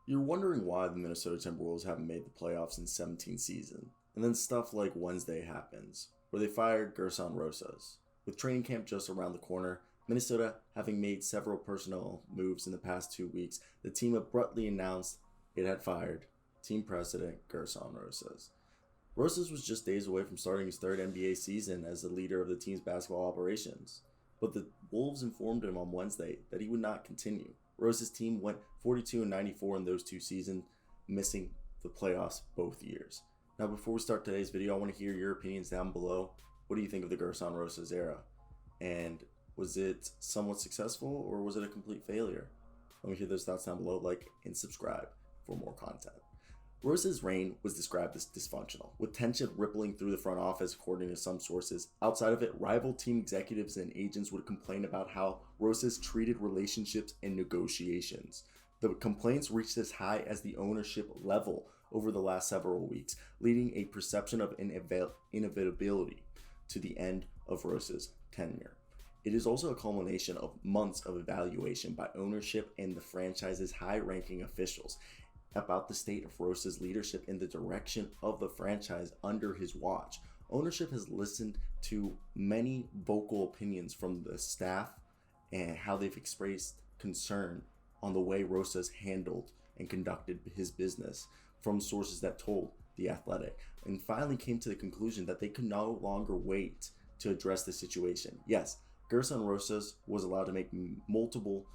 You're wondering why the Minnesota Timberwolves haven't made the playoffs in 17 season, and then stuff like Wednesday happens, where they fired Gersson Rosas. With training camp just around the corner, Minnesota having made several personnel moves in the past 2 weeks, the team abruptly announced it had fired team president Gersson Rosas. Rosas was just days away from starting his third NBA season as the leader of the team's basketball operations, but the Wolves informed him on Wednesday that he would not continue. Rosas' team went 42-94 in those 2 seasons, missing the playoffs both years. Now, before we start today's video, I want to hear your opinions down below. What do you think of the Gersson Rosas era? And was it somewhat successful or was it a complete failure? Let me hear those thoughts down below. Like and subscribe for more content. Rosas' reign was described as dysfunctional, with tension rippling through the front office according to some sources. Outside of it, rival team executives and agents would complain about how Rosas treated relationships and negotiations. The complaints reached as high as the ownership level over the last several weeks, leading a perception of inevitability to the end of Rosas' tenure. It is also a culmination of months of evaluation by ownership and the franchise's high-ranking officials about the state of Rosas' leadership in the direction of the franchise under his watch. Ownership has listened to many vocal opinions from the staff and how they've expressed concern on the way Rosas handled and conducted his business from sources that told The Athletic, and finally came to the conclusion that they could no longer wait to address the situation. Yes, Gersson Rosas was allowed to make multiple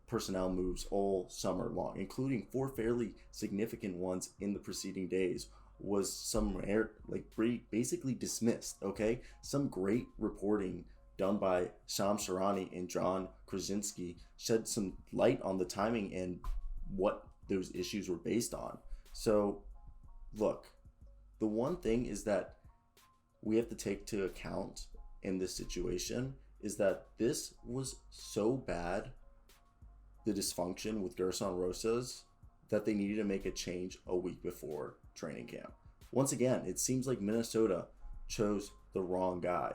personnel moves all summer long, including 4 fairly significant ones in the preceding days, was basically dismissed, okay? Some great reporting done by Shams Charania and John Krasinski shed some light on the timing and what those issues were based on. So, look, the one thing is that we have to take to account in this situation is that this was so bad, the dysfunction with Gersson Rosas, that they needed to make a change a week before training camp. Once again, it seems like Minnesota chose the wrong guy.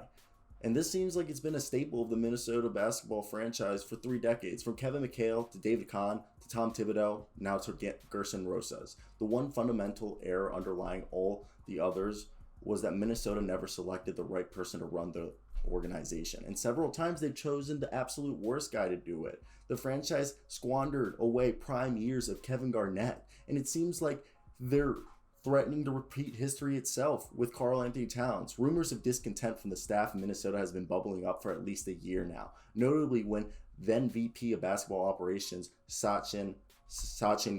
And this seems like it's been a staple of the Minnesota basketball franchise for 3 decades, from Kevin McHale to David Kahn to Tom Thibodeau, now to Gersson Rosas. The one fundamental error underlying all the others was that Minnesota never selected the right person to run the organization, and several times they've chosen the absolute worst guy to do it. The franchise squandered away prime years of Kevin Garnett, and it seems like they're threatening to repeat history itself with Karl Anthony Towns. Rumors of discontent from the staff in Minnesota has been bubbling up for at least a year now, notably when then VP of basketball operations Sachin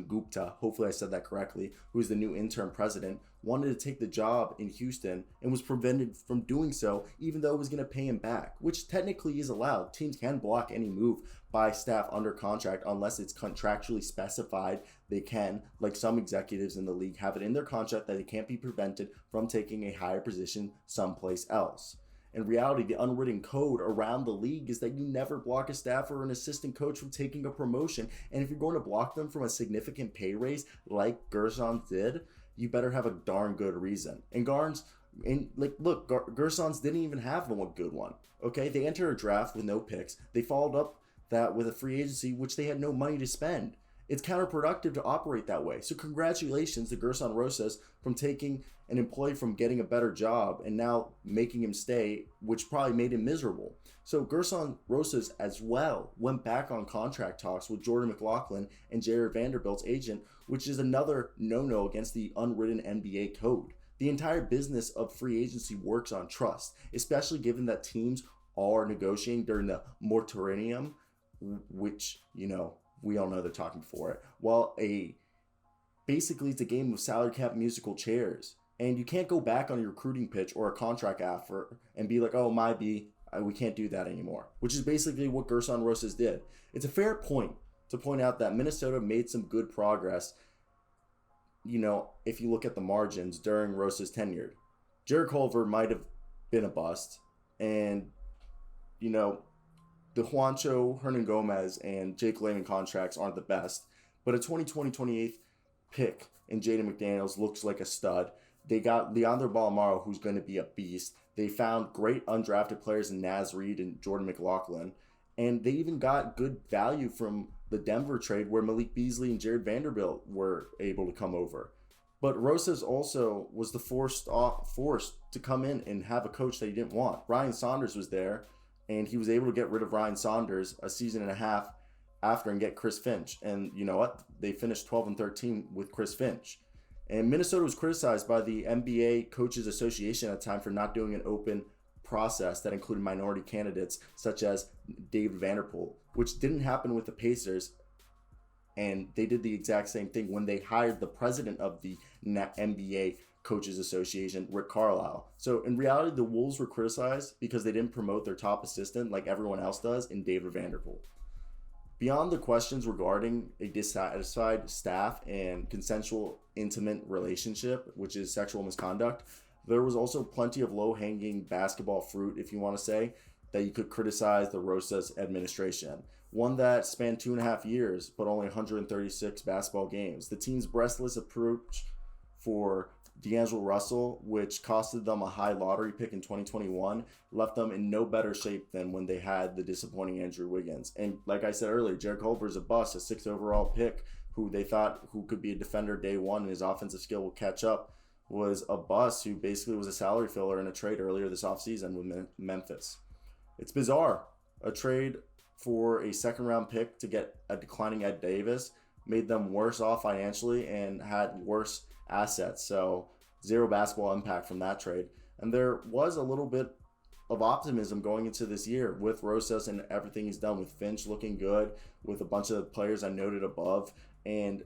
Gupta, hopefully I said that correctly, who is the new interim president, wanted to take the job in Houston and was prevented from doing so, even though it was going to pay him back, which technically is allowed. Teams can block any move by staff under contract unless it's contractually specified they can, like some executives in the league have it in their contract that they can't be prevented from taking a higher position someplace else. In reality, the unwritten code around the league is that you never block a staff or an assistant coach from taking a promotion. And if you're going to block them from a significant pay raise like Gersson did, you better have a darn good reason. And Gersson's didn't even have the one good one. Okay, they entered a draft with no picks. They followed up that with a free agency, which they had no money to spend. It's counterproductive to operate that way. So congratulations to Gersson Rosas from taking an employee from getting a better job and now making him stay, which probably made him miserable. So Gersson Rosas as well went back on contract talks with Jordan McLaughlin and Jared Vanderbilt's agent, which is another no-no against the unwritten NBA code. The entire business of free agency works on trust, especially given that teams are negotiating during the moratorium, which, we all know they're talking for it. Well, basically it's a game of salary cap musical chairs. And you can't go back on your recruiting pitch or a contract offer and be like, oh, we can't do that anymore, which is basically what Gersson Rosas did. It's a fair point to point out that Minnesota made some good progress, if you look at the margins during Rosas' tenure. Jared Culver might have been a bust, and, the Juancho, Hernan Gomez, and Jake Layman contracts aren't the best, but a 2020 28th pick in Jaden McDaniels looks like a stud. They got Leandro Balmaro, who's going to be a beast. They found great undrafted players in Naz Reid and Jordan McLaughlin. And they even got good value from the Denver trade where Malik Beasley and Jared Vanderbilt were able to come over. But Rosas also was the forced to come in and have a coach that he didn't want. Ryan Saunders was there, and he was able to get rid of Ryan Saunders a season and a half after and get Chris Finch. And you know what? They finished 12-13 with Chris Finch. And Minnesota was criticized by the NBA Coaches Association at the time for not doing an open process that included minority candidates such as David Vanderpool, which didn't happen with the Pacers. And they did the exact same thing when they hired the president of the NBA Coaches Association, Rick Carlisle. So in reality, the Wolves were criticized because they didn't promote their top assistant like everyone else does in David Vanderpool. Beyond the questions regarding a dissatisfied staff and consensual intimate relationship, which is sexual misconduct, there was also plenty of low-hanging basketball fruit, if you want to say, that you could criticize the Rosas administration. One that spanned 2.5 years, but only 136 basketball games. The team's breathless approach for D'Angelo Russell, which costed them a high lottery pick in 2021, left them in no better shape than when they had the disappointing Andrew Wiggins. And like I said earlier, Jarrett Culver's a bust, a 6th overall pick, who they thought who could be a defender day one and his offensive skill will catch up, was a bust who basically was a salary filler in a trade earlier this offseason with Memphis. It's bizarre. A trade for a second-round pick to get a declining Ed Davis made them worse off financially and had worse assets. So zero basketball impact from that trade. And there was a little bit of optimism going into this year with Rosas and everything he's done, with Finch looking good, with a bunch of players I noted above, and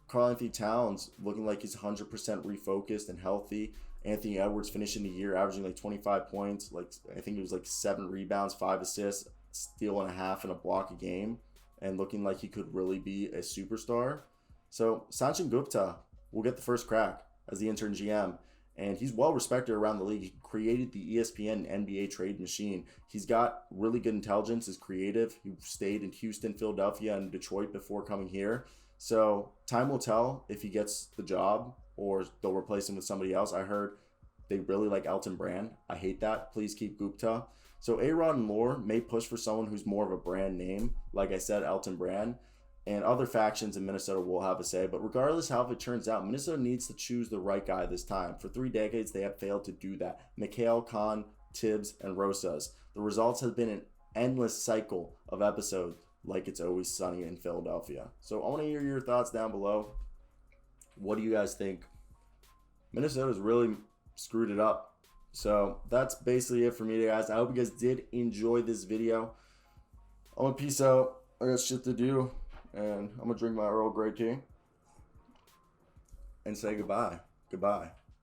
Karl-Anthony Towns looking like he's 100% refocused and healthy. Anthony Edwards finishing the year averaging like 25 points, like I think it was like 7 rebounds, 5 assists, steal and a half, and a block a game, and looking like he could really be a superstar. So Sachin Gupta will get the first crack as the interim GM, and he's well respected around the league. He created the ESPN NBA trade machine. He's got really good intelligence, is creative. He stayed in Houston, Philadelphia, and Detroit before coming here. So time will tell if he gets the job or they'll replace him with somebody else. I heard they really like Elton Brand. I hate that. Please keep Gupta. So A-Rod and Lore may push for someone who's more of a brand name, like I said, Elton Brand, and other factions in Minnesota will have a say. But regardless how it turns out, Minnesota needs to choose the right guy this time. For 3 decades, they have failed to do that. McHale, Kahn, Tibbs, and Rosas. The results have been an endless cycle of episodes like It's Always Sunny in Philadelphia. So I want to hear your thoughts down below. What do you guys think? Minnesota's really screwed it up. So that's basically it for me, guys. I hope you guys did enjoy this video. I'm gonna peace out. I got shit to do, and I'm gonna drink my Earl Grey tea and say goodbye. Goodbye.